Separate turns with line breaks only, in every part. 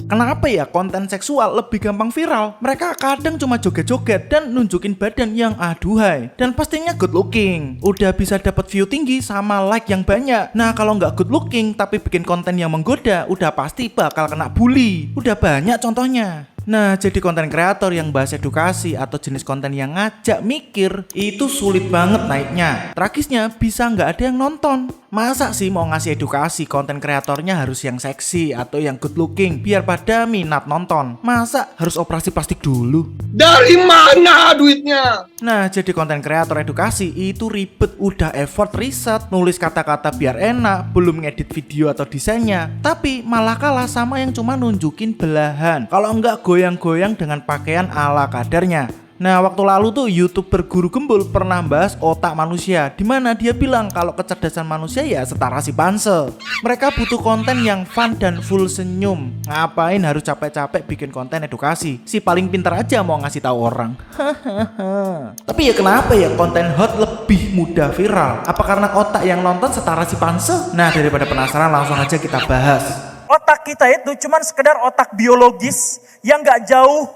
Kenapa ya konten seksual lebih gampang viral? Mereka kadang cuma joget-joget dan nunjukin badan yang aduhai. Dan pastinya good looking. Udah bisa dapat view tinggi sama like yang banyak. Nah kalau nggak good looking tapi bikin konten yang menggoda, udah pasti bakal kena bully. Udah banyak contohnya. Nah, jadi konten kreator yang bahas edukasi atau jenis konten yang ngajak mikir itu sulit banget naiknya. Tragisnya bisa nggak ada yang nonton. Masa sih mau ngasih edukasi konten kreatornya harus yang seksi atau yang good looking biar pada minat nonton? Masa harus operasi plastik dulu?
Dari mana duitnya?
Nah, jadi konten kreator edukasi itu ribet, udah effort riset, nulis kata-kata biar enak, belum ngedit video atau desainnya. Tapi malah kalah sama yang cuma nunjukin belahan. Kalau enggak goyang-goyang dengan pakaian ala kadarnya. Nah, waktu lalu tuh YouTuber Guru Gembul pernah bahas otak manusia, dimana dia bilang kalau kecerdasan manusia ya setara si pansel. Mereka butuh konten yang fun dan full senyum. Ngapain harus capek-capek bikin konten edukasi? Si paling pintar aja mau ngasih tahu orang. Tapi ya kenapa ya konten hot lebih mudah viral? Apa karena otak yang nonton setara si pansel? Nah, daripada penasaran langsung aja kita bahas.
Otak kita itu cuman sekedar otak biologis yang gak jauh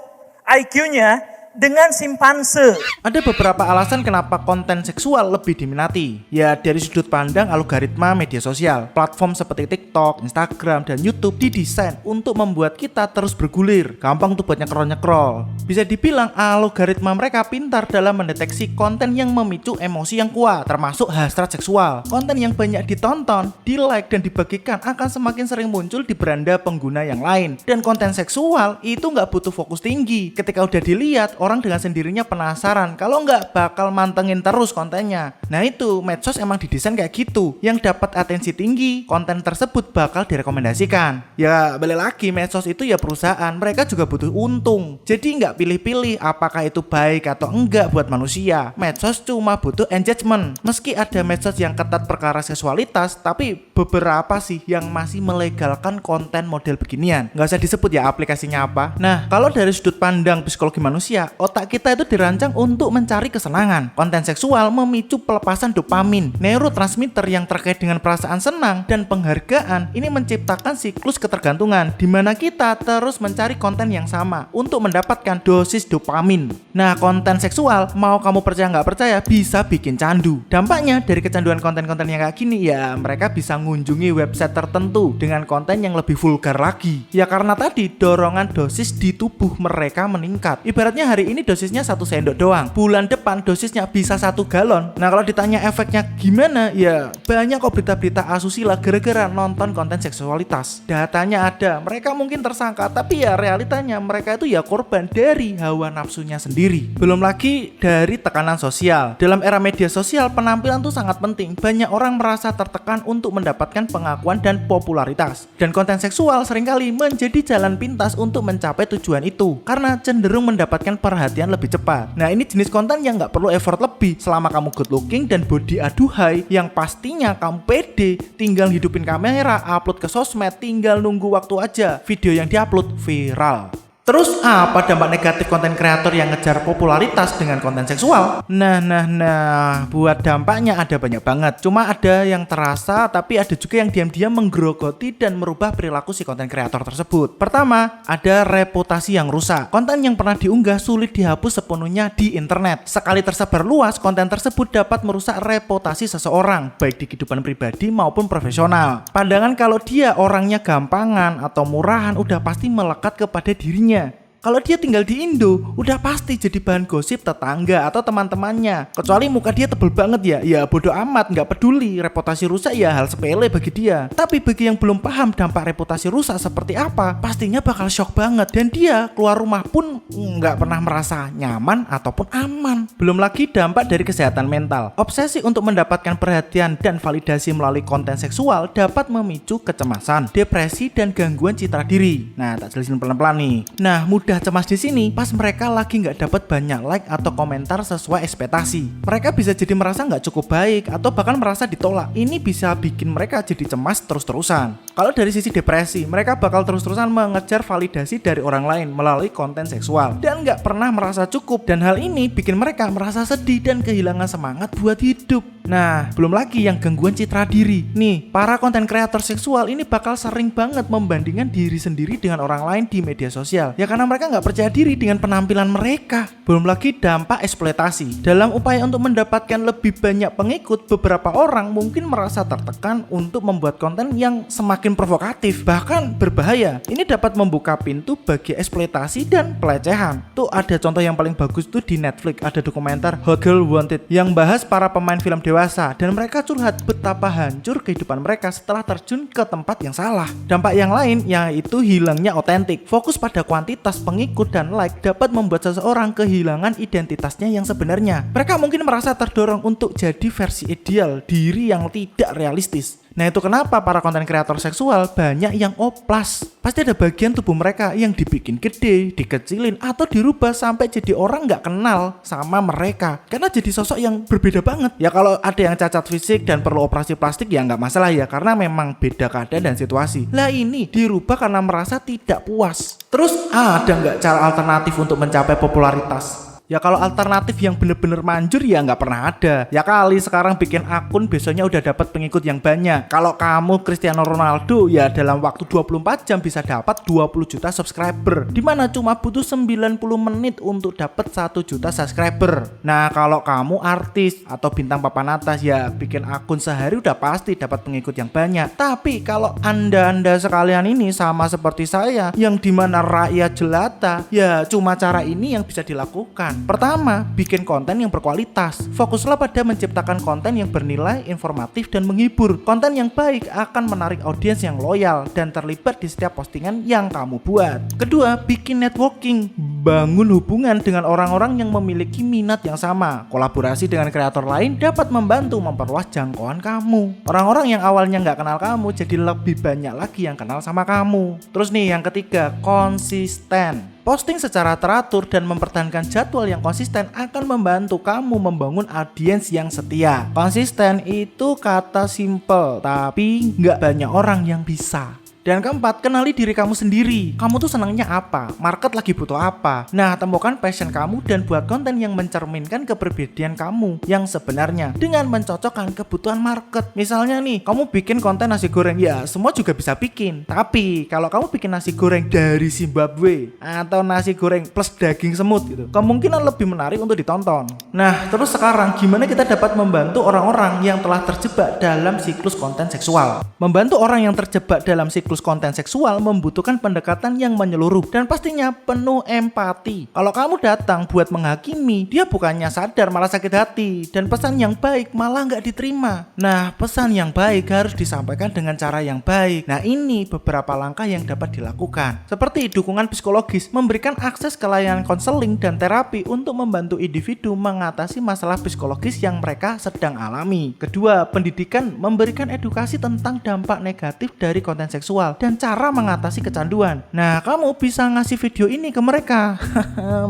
IQ-nya dengan simpanse.
Ada beberapa alasan kenapa konten seksual lebih diminati. Ya dari sudut pandang algoritma media sosial. Platform seperti TikTok, Instagram, dan YouTube didesain untuk membuat kita terus bergulir. Gampang tuh buat nyekrol-nyekrol. Bisa dibilang algoritma mereka pintar dalam mendeteksi konten yang memicu emosi yang kuat, termasuk hasrat seksual. Konten yang banyak ditonton, di-like, dan dibagikan akan semakin sering muncul di beranda pengguna yang lain. Dan konten seksual itu nggak butuh fokus tinggi. Ketika udah dilihat, orang dengan sendirinya penasaran, kalau nggak bakal mantengin terus kontennya. Nah itu, medsos emang didesain kayak gitu. Yang dapat atensi tinggi, konten tersebut bakal direkomendasikan. Ya balik lagi, medsos itu ya perusahaan, mereka juga butuh untung. Jadi nggak pilih-pilih apakah itu baik atau enggak buat manusia. Medsos cuma butuh engagement. Meski ada medsos yang ketat perkara seksualitas, tapi beberapa sih yang masih melegalkan konten model beginian. Nggak usah disebut ya aplikasinya apa. Nah, kalau dari sudut pandang psikologi manusia, otak kita itu dirancang untuk mencari kesenangan. Konten seksual memicu pelepasan dopamin, neurotransmitter yang terkait dengan perasaan senang dan penghargaan. Ini menciptakan siklus ketergantungan di mana kita terus mencari konten yang sama untuk mendapatkan dosis dopamin. Nah, konten seksual, mau kamu percaya nggak percaya, bisa bikin candu. Dampaknya dari kecanduan konten-konten yang kayak gini, ya mereka bisa mengunjungi website tertentu dengan konten yang lebih vulgar lagi. Ya karena tadi dorongan dosis di tubuh mereka meningkat. Ibaratnya hari ini dosisnya 1 sendok doang, bulan depan dosisnya bisa 1 galon. Nah kalau ditanya efeknya gimana, ya banyak kok berita-berita asusila gara-gara nonton konten seksualitas. Datanya ada, mereka mungkin tersangka, tapi ya realitanya mereka itu ya korban dari hawa nafsunya sendiri. Belum lagi dari tekanan sosial. Dalam era media sosial, penampilan tuh sangat penting. Banyak orang merasa tertekan untuk mendapatkan pengakuan dan popularitas. Dan konten seksual seringkali menjadi jalan pintas untuk mencapai tujuan itu, karena cenderung mendapatkan perhatian lebih cepat. Nah ini jenis konten yang nggak perlu effort lebih selama kamu good looking dan body aduhai, yang pastinya kamu pede, tinggal hidupin kamera, upload ke sosmed, tinggal nunggu waktu aja video yang diupload viral. Terus apa dampak negatif konten kreator yang ngejar popularitas dengan konten seksual? Nah, buat dampaknya ada banyak banget. Cuma ada yang terasa, tapi ada juga yang diam-diam menggerogoti dan merubah perilaku si konten kreator tersebut. Pertama, ada reputasi yang rusak. Konten yang pernah diunggah sulit dihapus sepenuhnya di internet. Sekali tersebar luas, konten tersebut dapat merusak reputasi seseorang, baik di kehidupan pribadi maupun profesional. Pandangan kalau dia orangnya gampangan atau murahan udah pasti melekat kepada dirinya. Kalau dia tinggal di Indo, udah pasti jadi bahan gosip tetangga atau teman-temannya. Kecuali muka dia tebel banget ya bodo amat, nggak peduli. Reputasi rusak ya hal sepele bagi dia. Tapi bagi yang belum paham dampak reputasi rusak seperti apa, pastinya bakal shock banget. Dan dia keluar rumah pun nggak pernah merasa nyaman ataupun aman. Belum lagi dampak dari kesehatan mental. Obsesi untuk mendapatkan perhatian dan validasi melalui konten seksual dapat memicu kecemasan, depresi, dan gangguan citra diri. Nah, tak jelasin pelan-pelan nih. Nah, mudah cemas di sini pas mereka lagi nggak dapat banyak like atau komentar sesuai ekspektasi. Mereka bisa jadi merasa nggak cukup baik atau bahkan merasa ditolak. Ini bisa bikin mereka jadi cemas terus-terusan. Kalau dari sisi depresi, mereka bakal terus-terusan mengejar validasi dari orang lain melalui konten seksual dan nggak pernah merasa cukup, dan hal ini bikin mereka merasa sedih dan kehilangan semangat buat hidup. Nah, belum lagi yang gangguan citra diri. Nih, para konten kreator seksual ini bakal sering banget membandingkan diri sendiri dengan orang lain di media sosial. Ya karena mereka nggak percaya diri dengan penampilan mereka. Belum lagi dampak eksploitasi. Dalam upaya untuk mendapatkan lebih banyak pengikut, beberapa orang mungkin merasa tertekan untuk membuat konten yang semakin provokatif, bahkan berbahaya. Ini dapat membuka pintu bagi eksploitasi dan pelecehan. Tuh ada contoh yang paling bagus tuh di Netflix, ada dokumenter Hot Girl Wanted yang bahas para pemain film dewasa dan mereka curhat betapa hancur kehidupan mereka setelah terjun ke tempat yang salah. Dampak yang lain yaitu hilangnya otentik. Fokus pada kuantitas pengikut dan like dapat membuat seseorang kehilangan identitasnya yang sebenarnya. Mereka mungkin merasa terdorong untuk jadi versi ideal diri yang tidak realistis. Nah itu kenapa para konten kreator seksual banyak yang oplas. Pasti ada bagian tubuh mereka yang dibikin gede, dikecilin, atau dirubah sampai jadi orang gak kenal sama mereka. Karena jadi sosok yang berbeda banget. Ya kalau ada yang cacat fisik dan perlu operasi plastik ya gak masalah ya, karena memang beda keadaan dan situasi. Lah ini dirubah karena merasa tidak puas. Terus ada gak cara alternatif untuk mencapai popularitas? Ya kalau alternatif yang bener-bener manjur ya nggak pernah ada. Ya kali sekarang bikin akun besoknya udah dapat pengikut yang banyak. Kalau kamu Cristiano Ronaldo ya dalam waktu 24 jam bisa dapat 20 juta subscriber. Dimana cuma butuh 90 menit untuk dapat 1 juta subscriber. Nah kalau kamu artis atau bintang papan atas ya bikin akun sehari udah pasti dapat pengikut yang banyak. Tapi kalau anda sekalian ini sama seperti saya yang dimana rakyat jelata, ya cuma cara ini yang bisa dilakukan. Pertama, bikin konten yang berkualitas. Fokuslah pada menciptakan konten yang bernilai, informatif, dan menghibur. Konten yang baik akan menarik audiens yang loyal dan terlibat di setiap postingan yang kamu buat. Kedua, bikin networking. Bangun hubungan dengan orang-orang yang memiliki minat yang sama. Kolaborasi dengan kreator lain dapat membantu memperluas jangkauan kamu. Orang-orang yang awalnya nggak kenal kamu jadi lebih banyak lagi yang kenal sama kamu. Terus nih yang ketiga, konsisten. Posting secara teratur dan mempertahankan jadwal yang konsisten akan membantu kamu membangun audiens yang setia. Konsisten itu kata simple, tapi nggak banyak orang yang bisa. Dan keempat, kenali diri kamu sendiri. Kamu tuh senangnya apa? Market lagi butuh apa? Nah, temukan passion kamu dan buat konten yang mencerminkan kepribadian kamu yang sebenarnya dengan mencocokkan kebutuhan market. Misalnya nih, kamu bikin konten nasi goreng, ya semua juga bisa bikin. Tapi kalau kamu bikin nasi goreng dari Zimbabwe atau nasi goreng plus daging semut gitu, kemungkinan lebih menarik untuk ditonton. Nah, terus sekarang gimana kita dapat membantu orang-orang yang telah terjebak dalam siklus konten seksual? Membantu orang yang terjebak dalam siklus konten seksual membutuhkan pendekatan yang menyeluruh dan pastinya penuh empati. Kalau kamu datang buat menghakimi, dia bukannya sadar malah sakit hati, dan pesan yang baik malah nggak diterima. Nah, pesan yang baik harus disampaikan dengan cara yang baik. Nah, ini beberapa langkah yang dapat dilakukan, seperti dukungan psikologis, memberikan akses ke layanan konseling dan terapi untuk membantu individu mengatasi masalah psikologis yang mereka sedang alami. Kedua, pendidikan, memberikan edukasi tentang dampak negatif dari konten seksual dan cara mengatasi kecanduan. Nah, kamu bisa ngasih video ini ke mereka.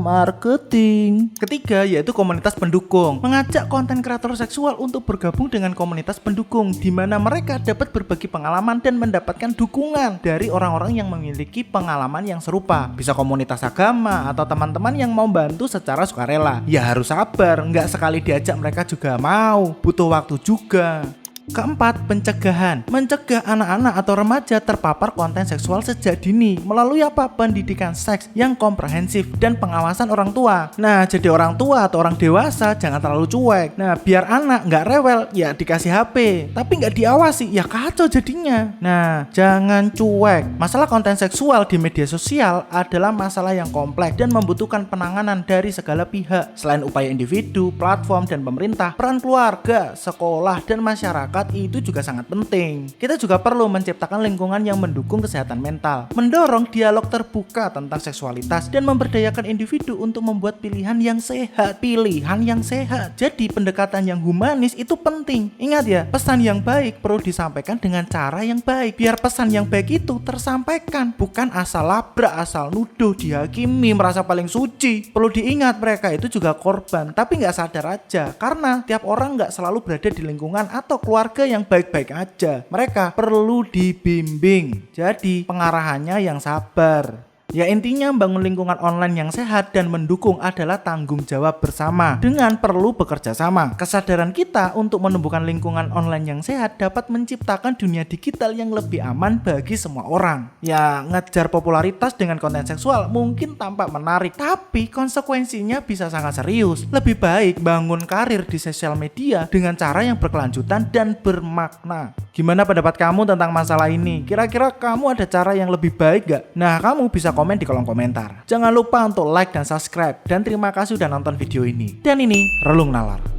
Marketing. Ketiga, yaitu komunitas pendukung. Mengajak konten kreator seksual untuk bergabung dengan komunitas pendukung, di mana mereka dapat berbagi pengalaman dan mendapatkan dukungan dari orang-orang yang memiliki pengalaman yang serupa. Bisa komunitas agama atau teman-teman yang mau bantu secara sukarela. Ya harus sabar, nggak sekali diajak mereka juga mau. Butuh waktu juga. Keempat, pencegahan. Mencegah anak-anak atau remaja terpapar konten seksual sejak dini melalui apa? Pendidikan seks yang komprehensif dan pengawasan orang tua. Nah, jadi orang tua atau orang dewasa jangan terlalu cuek. Nah, biar anak nggak rewel, ya dikasih HP. Tapi nggak diawasi, ya kacau jadinya. Nah, jangan cuek. Masalah konten seksual di media sosial adalah masalah yang kompleks dan membutuhkan penanganan dari segala pihak. Selain upaya individu, platform, dan pemerintah, peran keluarga, sekolah, dan masyarakat itu juga sangat penting. Kita juga perlu menciptakan lingkungan yang mendukung kesehatan mental, mendorong dialog terbuka tentang seksualitas, dan memberdayakan individu untuk membuat pilihan yang sehat. Jadi pendekatan yang humanis itu penting. Ingat ya, pesan yang baik perlu disampaikan dengan cara yang baik. Biar pesan yang baik itu tersampaikan, bukan asal labrak, asal nuduh, dihakimi, merasa paling suci. Perlu diingat mereka itu juga korban, tapi nggak sadar aja. Karena tiap orang nggak selalu berada di lingkungan atau keluarga keluarga yang baik-baik aja. Mereka perlu dibimbing. Jadi pengarahannya yang sabar. Ya intinya membangun lingkungan online yang sehat dan mendukung adalah tanggung jawab bersama dengan perlu bekerja sama. Kesadaran kita untuk menumbuhkan lingkungan online yang sehat dapat menciptakan dunia digital yang lebih aman bagi semua orang. Ya ngejar popularitas dengan konten seksual mungkin tampak menarik, tapi konsekuensinya bisa sangat serius. Lebih baik bangun karir di sosial media dengan cara yang berkelanjutan dan bermakna. Gimana pendapat kamu tentang masalah ini? Kira-kira kamu ada cara yang lebih baik gak? Nah kamu bisa komen di kolom komentar. Jangan lupa untuk like dan subscribe. Dan terima kasih udah nonton video ini. Dan ini Relung Nalar.